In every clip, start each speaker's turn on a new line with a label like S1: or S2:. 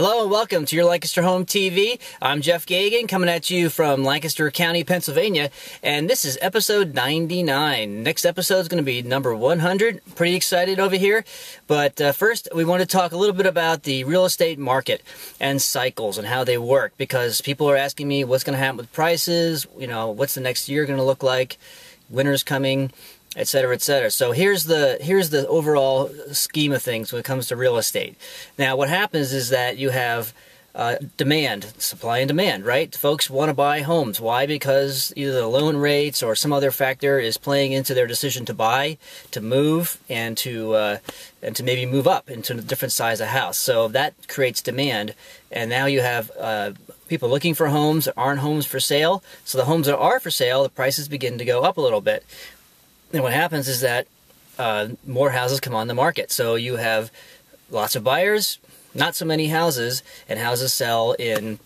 S1: Hello and welcome to your Lancaster Home TV. I'm Jeff Gagan coming at you from Lancaster County, Pennsylvania, and this is episode 99. Next episode is going to be number 100. Pretty excited over here, but first we want to talk a little bit about the real estate market and cycles and how they work, because people are asking me what's going to happen with prices, what's the next year going to look like, winter's coming, etc., etc. So here's the overall scheme of things when it comes to real estate. Now, what happens is that you have demand, supply and demand, right? Folks want to buy homes. Why? Because either the loan rates or some other factor is playing into their decision to buy, to move, and to maybe move up into a different size of house. So that creates demand, and now you have people looking for homes that aren't homes for sale. So the homes that are for sale, the prices begin to go up a little bit. And what happens is that more houses come on the market. So you have lots of buyers, not so many houses, and houses sell in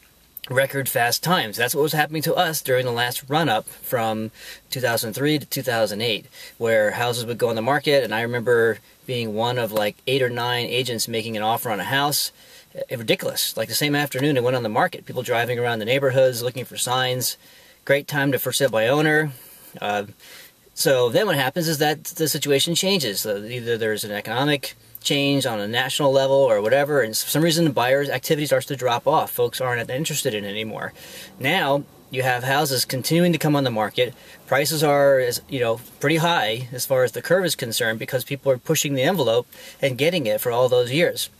S1: record fast times. That's what was happening to us during the last run-up from 2003 to 2008, where houses would go on the market, and I remember being one of like 8 or 9 agents making an offer on a house. Ridiculous. Like the same afternoon it went on the market. People driving around the neighborhoods looking for signs. Great time to for sale by owner. So then what happens is that the situation changes. Either there's an economic change on a national level or whatever, and for some reason the buyer's activity starts to drop off. Folks aren't interested in it anymore. Now you have houses continuing to come on the market. Prices are, pretty high as far as the curve is concerned, because people are pushing the envelope and getting it for all those years.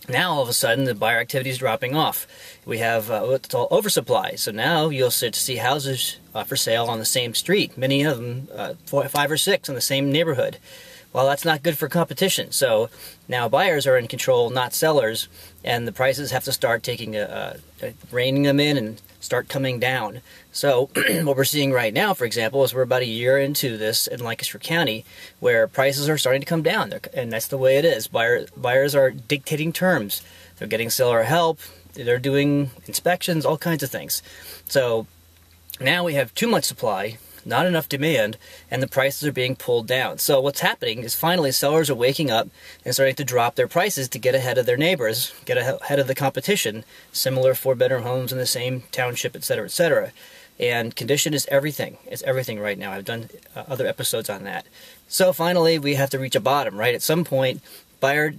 S1: Now, all of a sudden, the buyer activity is dropping off. We have what's called oversupply. So now you'll start to see houses for sale on the same street, many of them 5 or 6 in the same neighborhood. Well, that's not good for competition. So now buyers are in control, not sellers, and the prices have to start reining them in and start coming down. So what we're seeing right now, for example, is we're about a year into this in Lancaster County, where prices are starting to come down, and that's the way it is. Buyers are dictating terms. They're getting seller help. They're doing inspections, all kinds of things. So now we have too much supply, not enough demand, and the prices are being pulled down. So what's happening is finally sellers are waking up and starting to drop their prices to get ahead of their neighbors, get ahead of the competition, similar 4-bedroom homes in the same township, etc., etc. And condition is everything. It's everything right now. I've done other episodes on that. So finally, we have to reach a bottom, right? At some point, buyer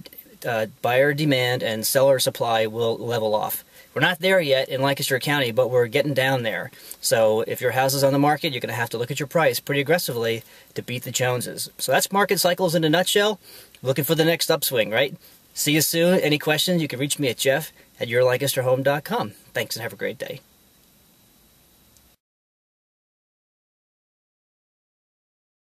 S1: demand and seller supply will level off. We're not there yet in Lancaster County, but we're getting down there. So if your house is on the market, you're going to have to look at your price pretty aggressively to beat the Joneses. So that's market cycles in a nutshell. Looking for the next upswing, right? See you soon. Any questions, you can reach me at jeff@yourlancasterhome.com. Thanks and have a great day.